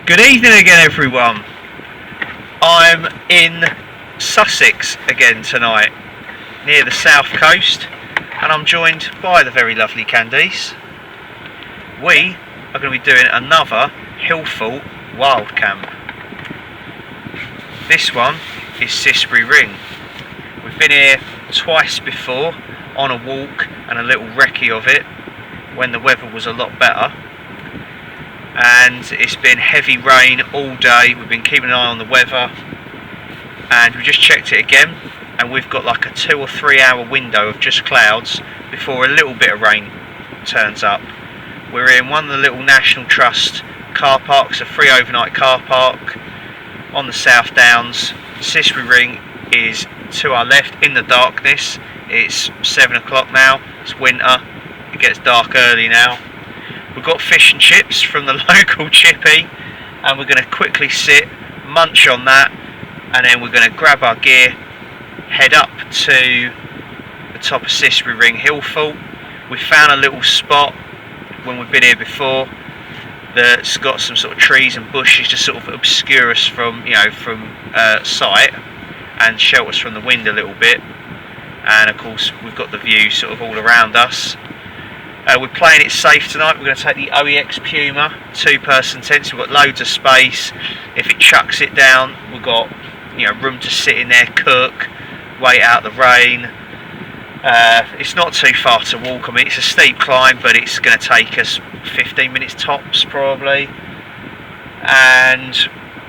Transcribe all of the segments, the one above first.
Good evening again, everyone. I'm in Sussex again tonight, near the south coast, and I'm joined by the very lovely Candice. We are going to be doing another Hillfort wild camp. This one is Cissbury Ring. We've been here twice before on a walk and a little recce of it when the weather was a lot better. And it's been heavy rain all day. We've been keeping an eye on the weather, and we just checked it again, and we've got like a 2 or 3 hour window of just clouds before a little bit of rain turns up. We're in one of the little National Trust car parks, a free overnight car park on the South Downs. Cissbury Ring is to our left in the darkness. It's 7 o'clock now, it's winter, it gets dark early now. We've got fish and chips from the local chippy, and we're going to quickly sit, munch on that, and then we're going to grab our gear, head up to the top of Cissbury Ring, Hillfort. We found a little spot when we've been here before that's got some sort of trees and bushes to sort of obscure us from sight and shelter us from the wind a little bit. And of course we've got the view sort of all around us. We're playing it safe tonight. We're going to take the OEX PUMA 2-person tent, so we've got loads of space. If it chucks it down, we've got room to sit in there, cook, wait out the rain. It's not too far to walk. I mean, it's a steep climb, but it's going to take us 15 minutes tops probably. And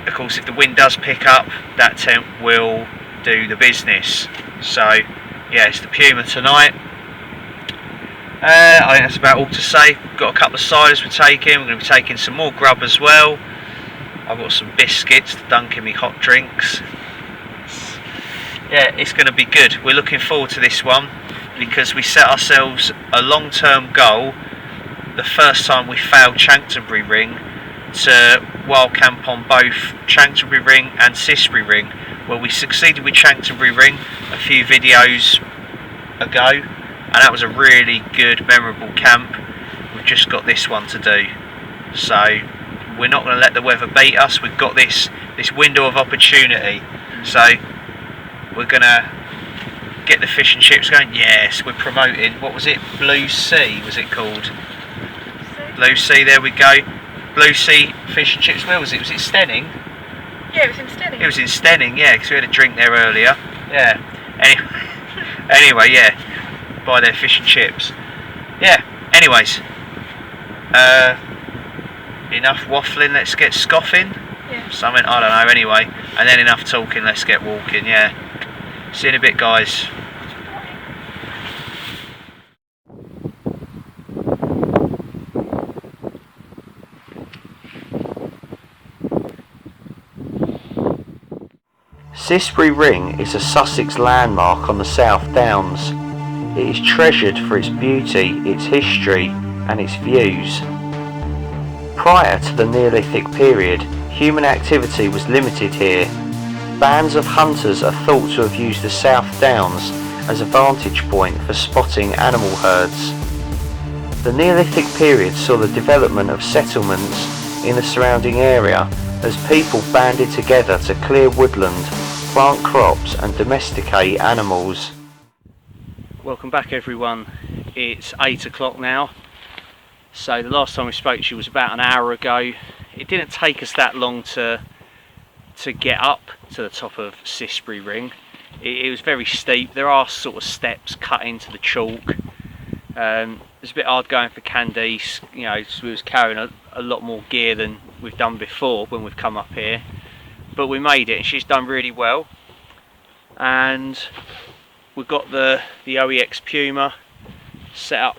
of course, if the wind does pick up, that tent will do the business. So yeah, it's the Puma tonight. I think that's about all to say. We've got a couple of ciders we're taking. We're going to be taking some more grub as well. I've got some biscuits to dunk in me hot drinks. Yeah, it's going to be good. We're looking forward to this one because we set ourselves a long-term goal the first time we failed Chanctonbury Ring to wild camp on both Chanctonbury Ring and Cissbury Ring. Well, we succeeded with Chanctonbury Ring a few videos ago, and that was a really good, memorable camp. We've just got this one to do, so we're not going to let the weather beat us. We've got this window of opportunity, so we're going to get the fish and chips going. Yes, we're promoting, what was it, Blue Sea was it called? Blue Sea, there we go. Blue Sea fish and chips. Where was it? Was it Stenning? Yeah, it was in Stenning. It was in Stenning, yeah, because we had a drink there earlier. Yeah. Anyway, yeah. Buy their fish and chips. Yeah. Anyways, enough waffling. Let's get scoffing. Yeah. Something, I don't know. Anyway, and then enough talking. Let's get walking. Yeah. See you in a bit, guys. Cissbury Ring is a Sussex landmark on the South Downs. It is treasured for its beauty, its history and its views. Prior to the Neolithic period, human activity was limited here. Bands of hunters are thought to have used the South Downs as a vantage point for spotting animal herds. The Neolithic period saw the development of settlements in the surrounding area as people banded together to clear woodland, plant crops and domesticate animals. Welcome back, everyone. It's 8 o'clock now. So the last time we spoke to you was about an hour ago. It didn't take us that long to get up to the top of Cissbury Ring. It was very steep. There are sort of steps cut into the chalk. It's a bit hard going for Candice. We was carrying a lot more gear than we've done before when we've come up here. But we made it, and she's done really well. And we've got the OEX PUMA set up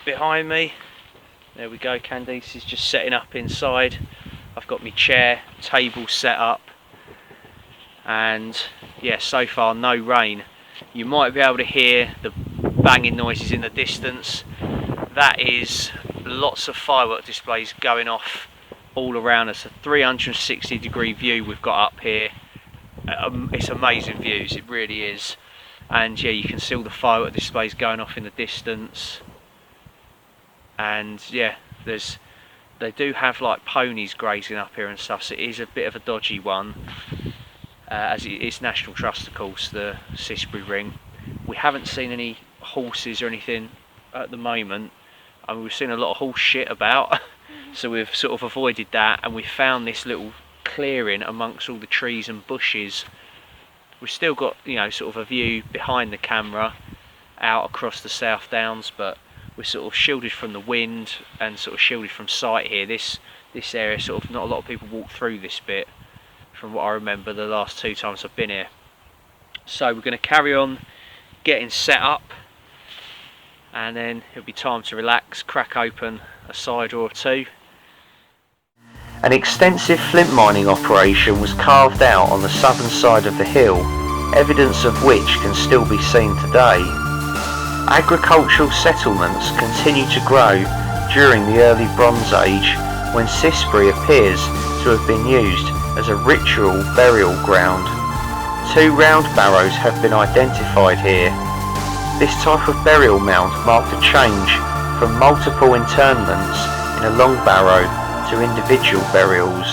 behind me. There we go. Candice is just setting up inside. I've got my chair, table set up, and yeah, so far no rain. You might be able to hear the banging noises in the distance. That is lots of firework displays going off all around us. A 360-degree view we've got up here. It's amazing views, it really is. And yeah, you can see all the firework displays going off in the distance. And yeah, there's they do have like ponies grazing up here and stuff, so it is a bit of a dodgy one, as it's National Trust, of course, the Cissbury Ring. We haven't seen any horses or anything at the moment. I mean, we've seen a lot of horse shit about, so we've sort of avoided that, and we found this little clearing amongst all the trees and bushes. We've still got, you know, sort of a view behind the camera out across the South Downs, but we're sort of shielded from the wind and sort of shielded from sight here. This area, sort of not a lot of people walk through this bit from what I remember the last 2 times I've been here. So we're going to carry on getting set up, and then it'll be time to relax, crack open a cider or two. An extensive flint mining operation was carved out on the southern side of the hill, evidence of which can still be seen today. Agricultural settlements continued to grow during the early Bronze Age, when Cissbury appears to have been used as a ritual burial ground. 2 round barrows have been identified here. This type of burial mound marked a change from multiple interments in a long barrow to individual burials.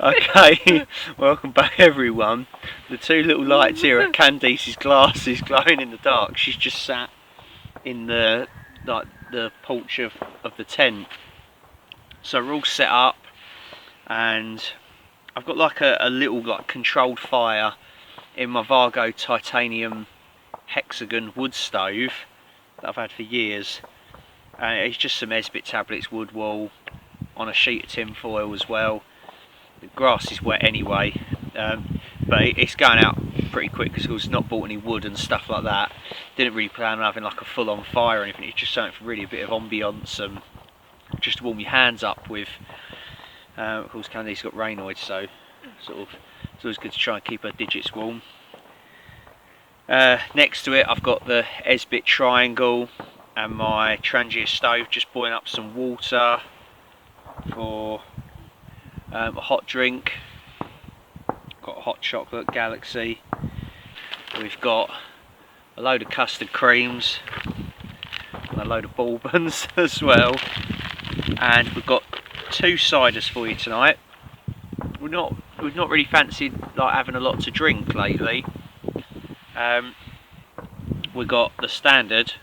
Okay, welcome back everyone. The 2 little lights here are Candice's glasses glowing in the dark. She's just sat in the porch of the tent. So we're all set up, and I've got like a little like controlled fire in my Vargo titanium hexagon wood stove that I've had for years. It's just some Esbit tablets, wood wool, on a sheet of tin foil as well. The grass is wet anyway, but it's going out pretty quick because it's not bought any wood and stuff like that. Didn't really plan on having like a full-on fire or anything. It's just something for really a bit of ambience and just to warm your hands up with. Of course, Candice's got Raynaud's, so sort of it's always good to try and keep her digits warm. Next to it, I've got the Esbit triangle and my Trangia stove, just boiling up some water for a hot drink. Got a hot chocolate Galaxy. We've got a load of custard creams and a load of bourbons as well. And we've got 2 ciders for you tonight. We've not really fancied like having a lot to drink lately. We've got the standard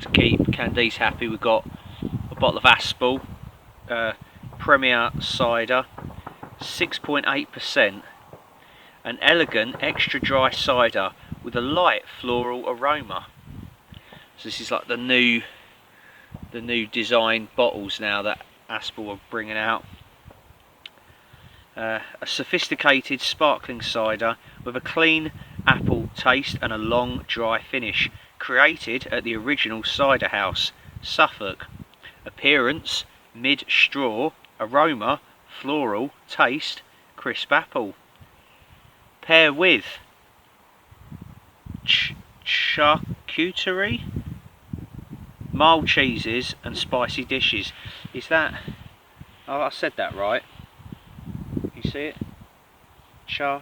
to keep Candice happy. We've got a bottle of Aspel Premier Cider, 6.8%, an elegant extra dry cider with a light floral aroma. So this is like the new design bottles now that Aspel are bringing out. A sophisticated sparkling cider with a clean apple taste and a long dry finish, created at the original cider house, Suffolk. Appearance mid straw, aroma floral, taste crisp apple. Pair with charcuterie, mild cheeses and spicy dishes. Is that, oh, I said that right? You see it? Yeah.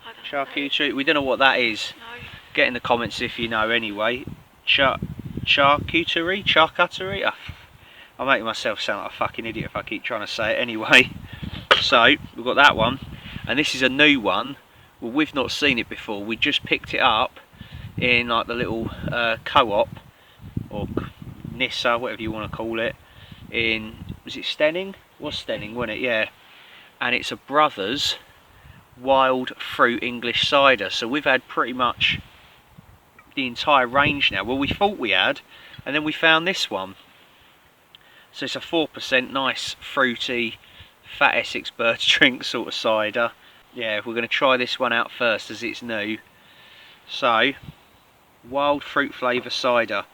I don't Charcuterie. We don't know what that is. know. Get in the comments if you know anyway. Charcuterie? Charcuterie? I'm making myself sound like a fucking idiot if I keep trying to say it anyway. So, we've got that one. And this is a new one. Well, we've not seen it before. We just picked it up in like the little co-op, or Nissa, whatever you want to call it, in, was it Stenning? It was Stenning, wasn't it? Yeah. And it's a Brothers wild fruit English cider. So we've had pretty much the entire range now. Well, we thought we had, and then we found this one. So it's a 4%, nice fruity fat Essex birds drink sort of cider. Yeah, we're going to try this one out first as it's new. So, wild fruit flavour cider,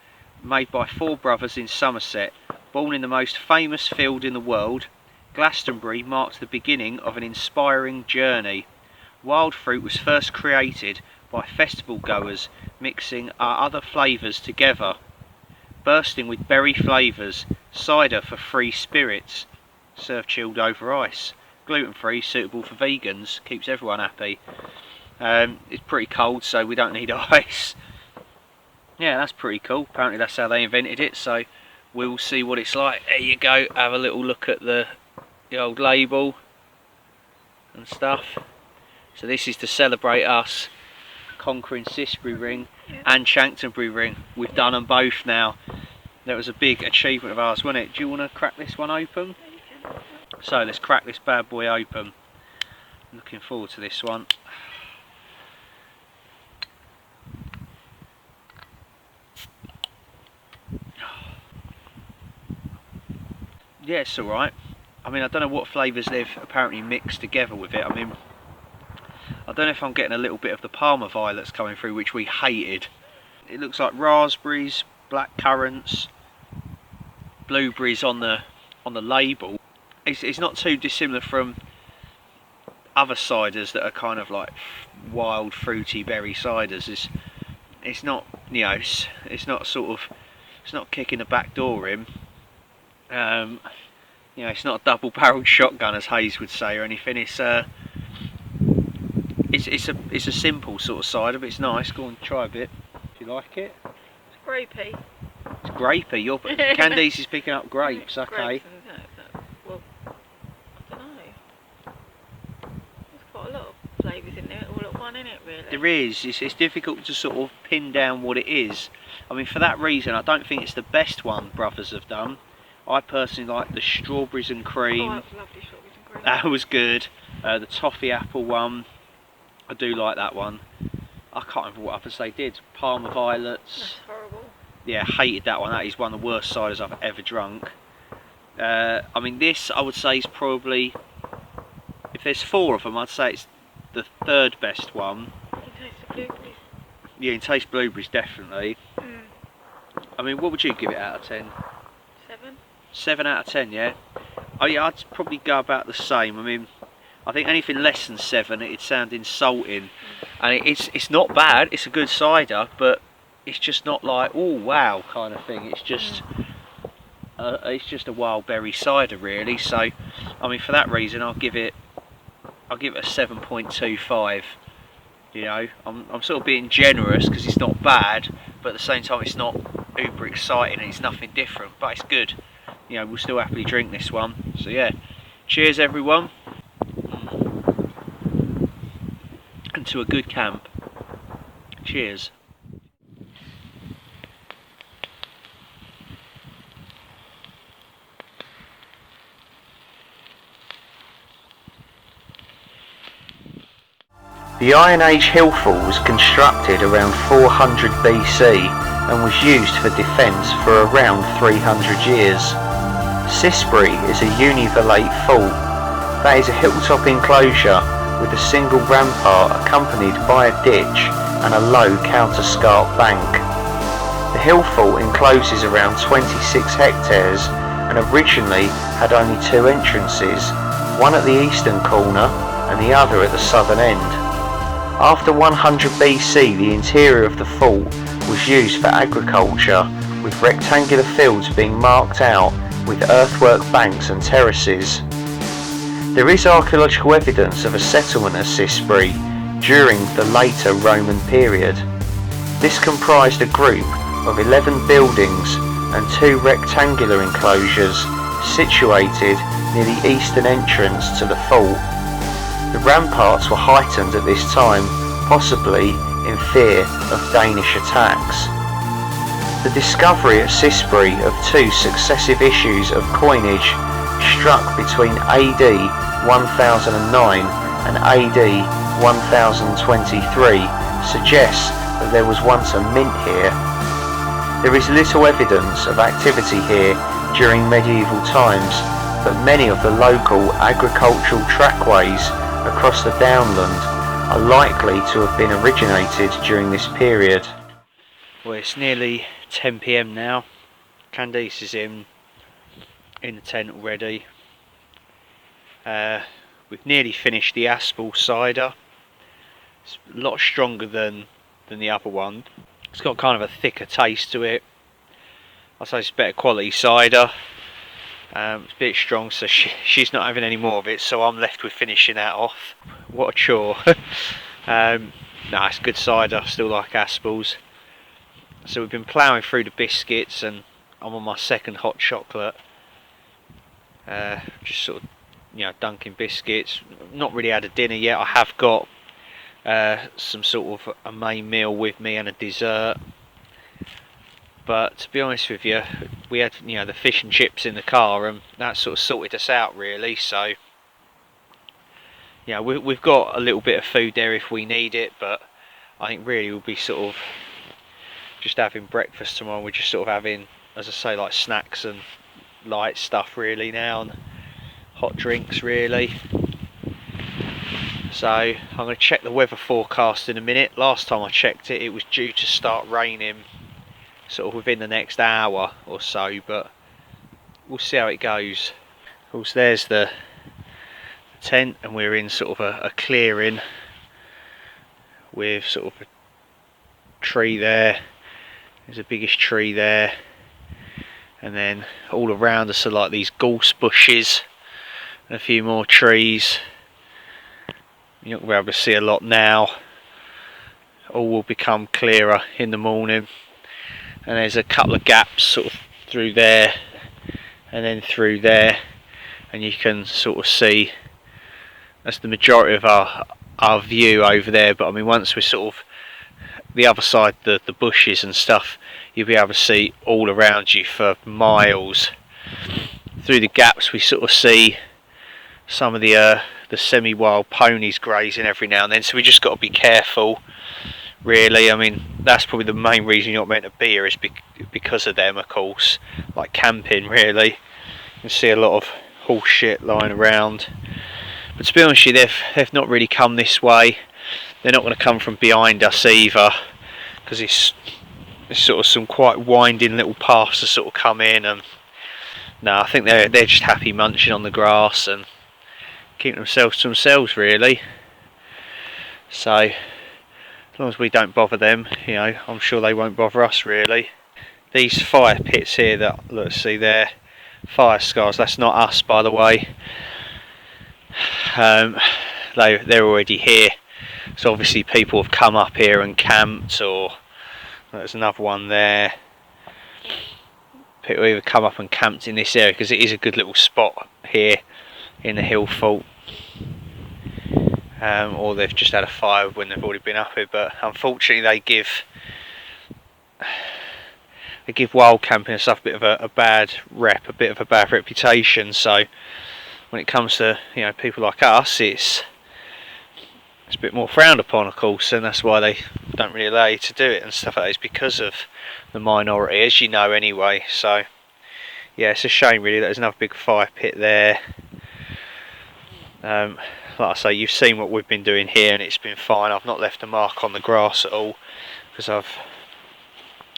made by 4 brothers in Somerset. Born in the most famous field in the world, Glastonbury marked the beginning of an inspiring journey. Wild fruit was first created by festival goers, mixing our other flavours together. Bursting with berry flavours, cider for free spirits, served chilled over ice. Gluten free, suitable for vegans, keeps everyone happy. It's pretty cold, so we don't need ice. yeah, that's pretty cool. Apparently that's how they invented it, so we'll see what it's like. There you go, have a little look at the old label and stuff. So this is to celebrate us conquering Cissbury Ring and Chanctonbury Ring. We've done them both now. That was a big achievement of ours, wasn't it? Do you want to crack this one open? So let's crack this bad boy open. I'm looking forward to this one. Yeah, it's alright. I mean, I don't know what flavours they've apparently mixed together with it. I mean, I don't know if I'm getting a little bit of the Parma violets coming through, which we hated. It looks like raspberries, black currants, blueberries on the label. It's not too dissimilar from other ciders that are kind of like wild fruity berry ciders. It's not, you know, it's not sort of, it's not kicking the back door in. You know, it's not a double-barreled shotgun, as Hayes would say, or anything. It's a simple sort of cider, but it's nice. Go on, try a bit. Do you like it? It's grapey. It's grapey. Candice is picking up grapes. Okay. Grapes, well, I don't know. There's quite a lot of flavours in there, all at one, isn't it, really? There is. It's difficult to sort of pin down what it is. I mean, for that reason, I don't think it's the best one Brothers have done. I personally like the strawberries and cream. Oh, that's lovely, strawberries and cream. That was good. The toffee apple one, I do like that one. I can't remember what others they did. Parma violets. That's horrible. Yeah, hated that one. That is one of the worst ciders I've ever drunk. I mean, this I would say is probably, if there's 4 of them, I'd say it's the 3rd best one. You can taste the blueberries. Yeah, you can taste blueberries, definitely. Mm. I mean, what would you give it out of 10? 7. 7 out of 10, yeah? Oh yeah, I'd probably go about the same. I mean, I think anything less than 7, it'd sound insulting. And it's not bad, it's a good cider, but it's just not like, oh wow kind of thing. It's just a wild berry cider, really. So, I mean, for that reason, I'll give it a 7.25. You know, I'm sort of being generous because it's not bad, but at the same time, it's not uber exciting and it's nothing different, but it's good. You know, we'll still happily drink this one. So yeah, cheers everyone, and to a good camp. Cheers. The Iron Age Hillfort was constructed around 400 BC and was used for defence for around 300 years. Cissbury is a univalate fort, that is a hilltop enclosure with a single rampart accompanied by a ditch and a low counterscarp bank. The Hillfort encloses around 26 hectares and originally had only 2 entrances, one at the eastern corner and the other at the southern end. After 100 BC, the interior of the fort was used for agriculture, with rectangular fields being marked out with earthwork banks and terraces. There is archaeological evidence of a settlement at Cissbury during the later Roman period. This comprised a group of 11 buildings and 2 rectangular enclosures situated near the eastern entrance to the fort. The ramparts were heightened at this time, possibly in fear of Danish attacks. The discovery at Cissbury of 2 successive issues of coinage struck between AD 1009 and AD 1023 suggests that there was once a mint here. There is little evidence of activity here during medieval times, but many of the local agricultural trackways across the downland are likely to have been originated during this period. Well, it's nearly 10 PM now. Candice is in the tent already. We've nearly finished the Aspel cider. It's a lot stronger than the other one. It's got kind of a thicker taste to it. I'd say it's better quality cider. It's a bit strong, so she's not having any more of it, so I'm left with finishing that off. What a chore. Nah, it's good cider. I still like Aspels. So we've been ploughing through the biscuits, and I'm on my second hot chocolate. Just sort of, you know, dunking biscuits. Not really had a dinner yet. I have got some sort of a main meal with me and a dessert. But to be honest with you, we had, you know, the fish and chips in the car, and that sort of sorted us out really. So yeah, we've got a little bit of food there if we need it, but I think really we'll be sort of just having breakfast tomorrow. We're just sort of having, as I say, like snacks and light stuff really now, and hot drinks really. So I'm going to check the weather forecast in a minute. Last time I checked it, it was due to start raining sort of within the next hour or so, but we'll see how it goes. Of course, there's the tent, and we're in sort of a clearing with sort of a tree there. There's a biggish tree there, and then all around us are like these gorse bushes and a few more trees. You're not going to be able to see a lot now. All will become clearer in the morning. And there's a couple of gaps sort of through there and then through there, and you can sort of see that's the majority of our view over there. But I mean, once we're sort of the other side, the bushes and stuff, you'll be able to see all around you for miles. Through the gaps we sort of see some of the semi-wild ponies grazing every now and then, so we just got to be careful really. I mean, that's probably the main reason you're not meant to be here, is because of them, of course, like camping really. You can see a lot of horse shit lying around, but to be honest with you, they've not really come this way. They're not going to come from behind us either, because it's sort of some quite winding little paths to sort of come in, and no, I think they're just happy munching on the grass and keeping themselves to themselves really. So as long as we don't bother them, you know, I'm sure they won't bother us really. These fire pits here that, let's see there, fire scars, that's not us by the way. They're already here, so obviously people have come up here and camped, or there's another one there. People either come up and camped in this area because it is a good little spot here in the Hillfort, or they've just had a fire when they've already been up here. But unfortunately they give wild camping and stuff a bit of a bad rep, a bit of a bad reputation. So when it comes to, you know, people like us, it's a bit more frowned upon, of course, and that's why they don't really allow you to do it and stuff like that. It's because of the minority, as you know anyway. So yeah, it's a shame really that there's another big fire pit there. Like I say, you've seen what we've been doing here, and it's been fine. I've not left a mark on the grass at all, because I've,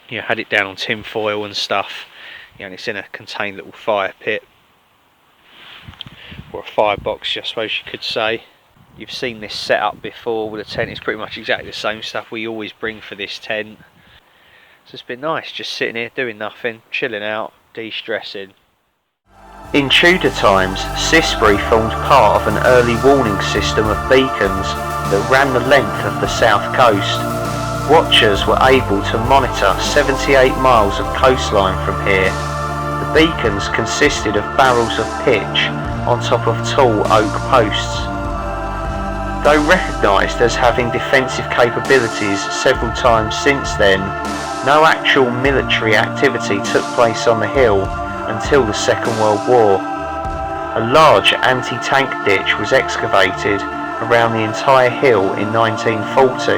you know, had it down on tin foil and stuff. You know, and it's in a contained little fire pit, or a firebox, I suppose you could say. You've seen this setup before with a tent. It's pretty much exactly the same stuff we always bring for this tent. So it's been nice just sitting here doing nothing, chilling out, de-stressing. In Tudor times, Cissbury formed part of an early warning system of beacons that ran the length of the south coast. Watchers were able to monitor 78 miles of coastline from here. The beacons consisted of barrels of pitch on top of tall oak posts. Though recognised as having defensive capabilities several times since then, no actual military activity took place on the hill until the Second World War. A large anti-tank ditch was excavated around the entire hill in 1940,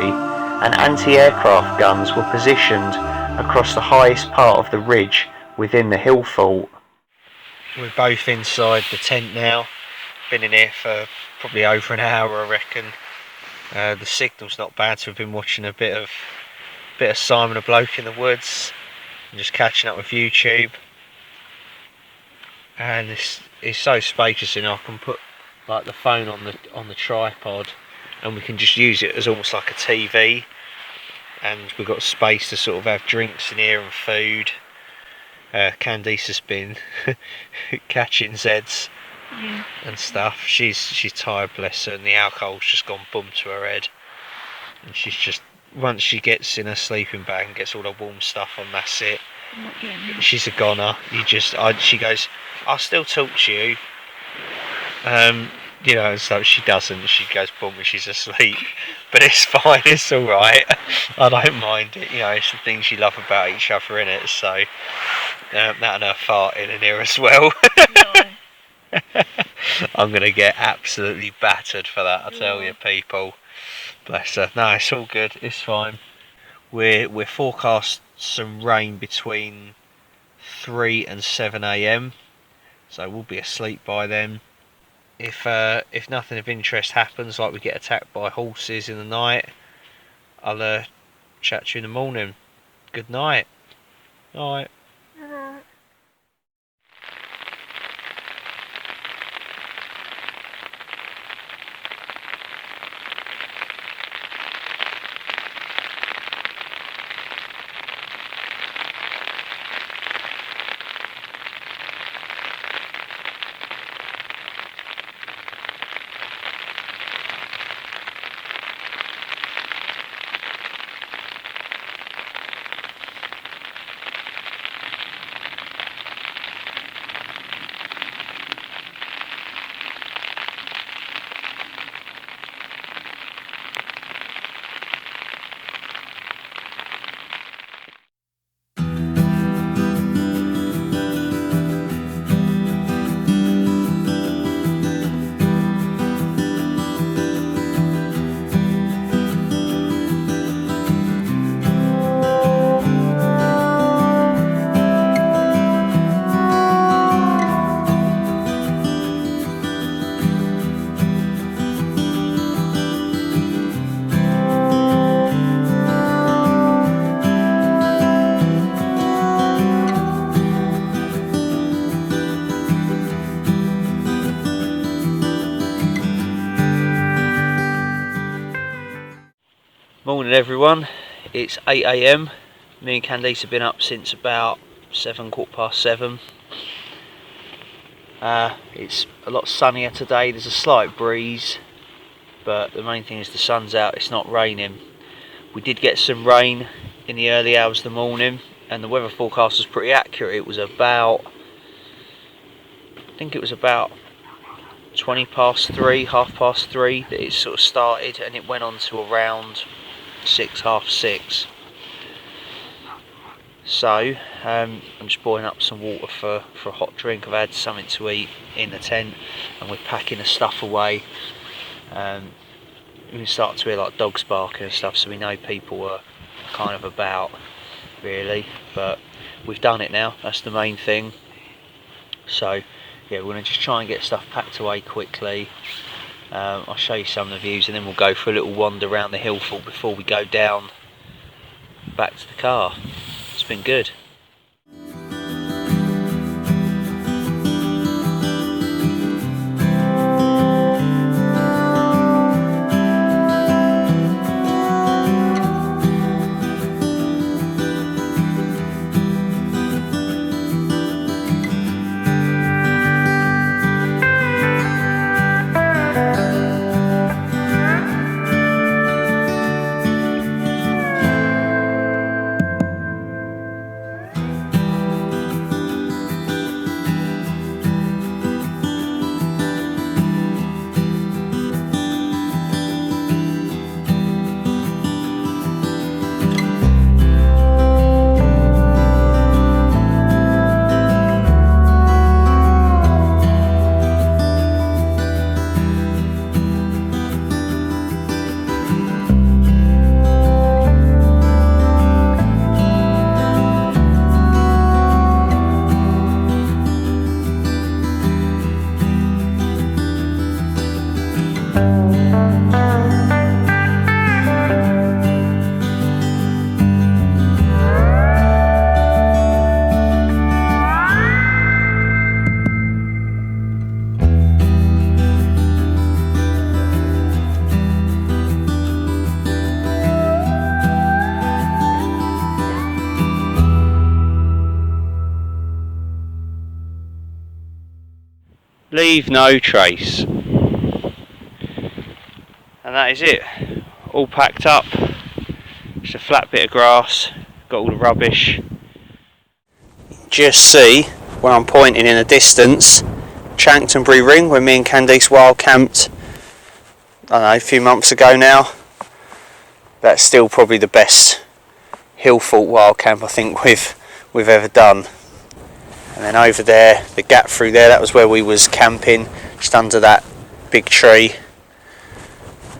and anti-aircraft guns were positioned across the highest part of the ridge within the Hillfort. We're both inside the tent now. Been in here for probably over an hour, I reckon. The signal's not bad, so we've been watching a bit of Simon, a Bloke in the Woods, and just catching up with YouTube. And this is so spacious, and I can put like the phone on the tripod, and we can just use it as almost like a TV. And we've got space to sort of have drinks in here and food. Candice has been catching Zeds and stuff. She's tired, bless her, and the alcohol's just gone boom to her head, and she's just once she gets in her sleeping bag and gets all the warm stuff on, that's it. I'm not getting out. She's a goner. She goes, I'll still talk to you. You know, and so she doesn't. She goes boom and she's asleep. But it's fine. It's all right. I don't mind it. You know, it's the things you love about each other, in it. So that and her farting in here as well. No. I'm gonna get absolutely battered for that. I tell you, people. Bless her. No, it's all good. It's fine. We're forecast some rain between 3 and 7 a.m. So we'll be asleep by then. If nothing of interest happens, like we get attacked by horses in the night, I'll chat to you in the morning. Good night. Night. Morning everyone, it's 8 a.m. Me and Candice have been up since about 7:15. It's a lot sunnier today, there's a slight breeze, but the main thing is the sun's out, it's not raining. We did get some rain in the early hours of the morning, and the weather forecast was pretty accurate. It was about, I think it was about 20 past 3, half past 3 that it sort of started, and it went on to around 6, half 6. So I'm just boiling up some water for a hot drink. I've had something to eat in the tent, and we're packing the stuff away. We start to hear like dogs barking and stuff, so we know people are kind of about, really. But we've done it now, that's the main thing. So yeah, we're going to just try and get stuff packed away quickly. I'll show you some of the views, and then we'll go for a little wander around the Hillfort before we go down back to the car. It's been good. Leave no trace. And that is it. All packed up, Just a flat bit of grass, got all the rubbish. Just see where I'm pointing in the distance, Chanctonbury Ring, where me and Candice wild camped, I don't know, a few months ago now. That's still probably the best Hillfort wild camp I think we've ever done. And then over there, the gap through there, that was where we was camping, just under that big tree.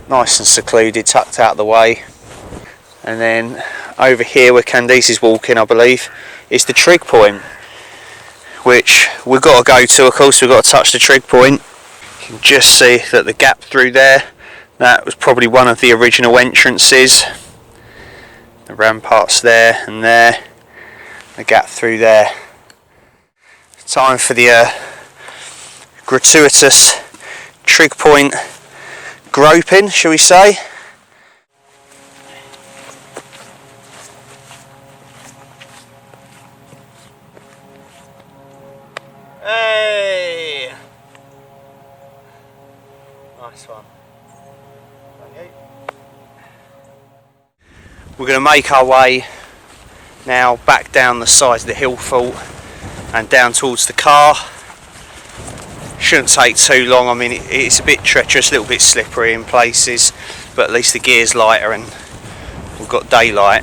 Nice and secluded, tucked out of the way. And then over here where Candice is walking, I believe, is the trig point, which we've got to go to. Of course, we've got to touch the trig point. You can just see that the gap through there, that was probably one of the original entrances. The ramparts there and there, the gap through there. Time for the gratuitous trig point groping, shall we say. Hey! Nice one. We're going to make our way now back down the side of the Hillfort and down towards the car. Shouldn't take too long. I mean, it's a bit treacherous, a little bit slippery in places, but at least the gear's lighter and we've got daylight.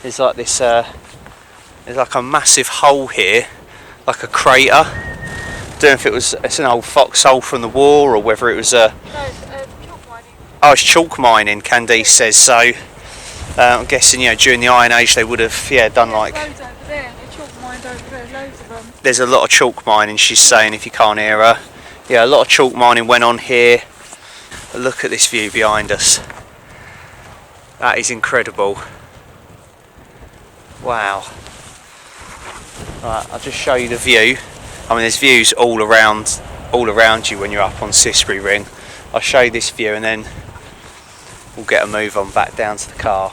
There's like this, there's like a massive hole here, like a crater. I don't know if it's an old foxhole from the war or whether it was a... No, it's chalk mining. Oh, it's chalk mining, Candice says. So I'm guessing, you know, during the Iron Age they would have, done like... Loads over there. They chalk mined over there, loads of them. There's a lot of chalk mining, she's saying, if you can't hear her. Yeah, a lot of chalk mining went on here. But look at this view behind us. That is incredible. Wow. Right, I'll just show you the view. I mean, there's views all around you when you're up on Cissbury Ring. I'll show you this view and then we'll get a move on back down to the car.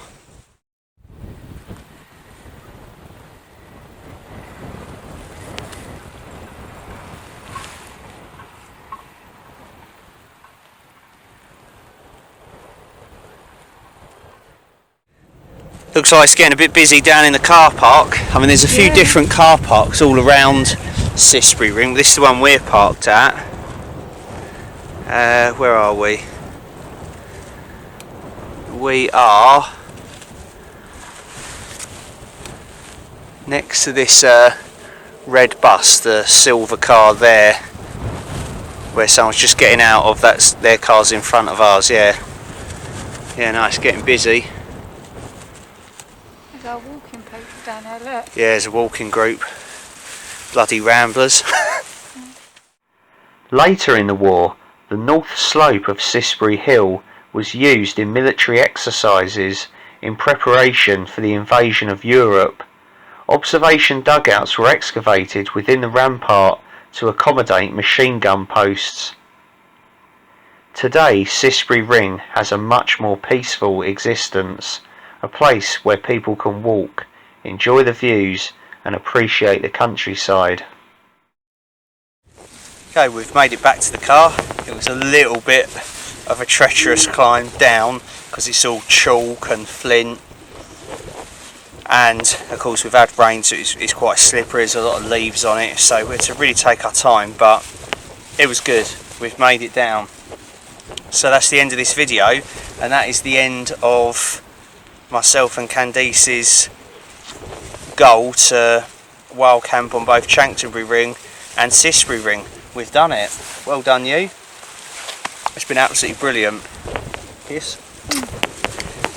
Looks like it's getting a bit busy down in the car park. I mean, there's a few different car parks all around Cissbury Ring. This is the one we're parked at. Where are we? We are next to this red bus, the silver car there, where someone's just getting out of. That's their car's in front of ours. Yeah, no, it's getting busy. There's our walking people down there, look. Yeah, there's a walking group. Bloody ramblers. Later in the war, the north slope of Cissbury Hill was used in military exercises in preparation for the invasion of Europe. Observation dugouts were excavated within the rampart to accommodate machine gun posts. Today, Cissbury Ring has a much more peaceful existence, a place where people can walk, enjoy the views and appreciate the countryside. Okay, we've made it back to the car. It was a little bit of a treacherous climb down because it's all chalk and flint, and of course we've had rain, so it's quite slippery. There's a lot of leaves on it, so we had to really take our time, but it was good. We've made it down. So that's the end of this video, and that is the end of myself and Candice's goal to wild camp on both Chanctonbury Ring and Cissbury Ring. We've done it. Well done, you. It's been absolutely brilliant. Yes?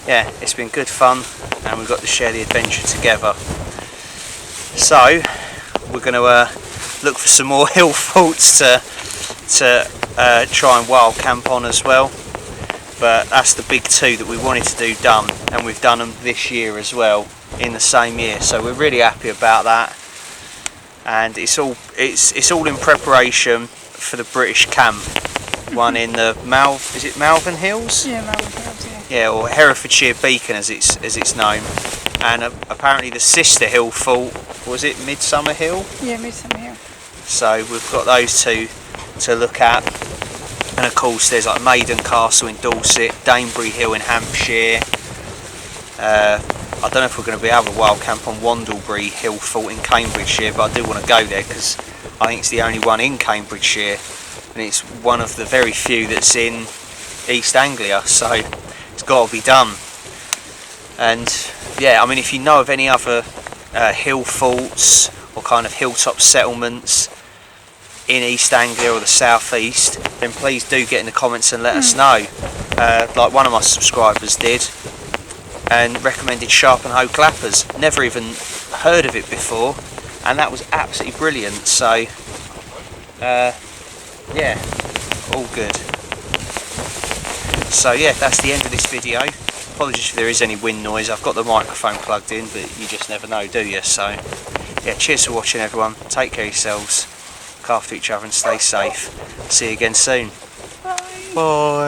Yeah, it's been good fun and we've got to share the adventure together. So we're going to look for some more Hillforts to try and wild camp on as well. But that's the big two that we wanted to do done, and we've done them this year as well in the same year. So we're really happy about that. And it's all in preparation for the British camp, one in the Malvern Hills? Yeah, Malvern Hills, yeah. Yeah, or Herefordshire Beacon as it's known. And apparently the sister Hillfort, was it Midsummer Hill? Yeah, Midsummer Hill. So we've got those two to look at. And of course there's like Maiden Castle in Dorset, Danebury Hill in Hampshire. I don't know if we're going to be able to wild camp on Wandlebury Hillfort in Cambridgeshire, but I do want to go there because I think it's the only one in Cambridgeshire, and it's one of the very few that's in East Anglia, so it's got to be done. And yeah, I mean, if you know of any other hill forts or kind of hilltop settlements in East Anglia or the South East, then please do get in the comments and let us know. Like one of my subscribers did, and recommended Sharp and Hoe clappers. Never even heard of it before, and that was absolutely brilliant. So yeah, all good. So yeah, that's the end of this video. Apologies if there is any wind noise. I've got the microphone plugged in, but you just never know, do you? So yeah, cheers for watching everyone. Take care of yourselves, look after each other and stay safe. See you again soon. Bye. Bye.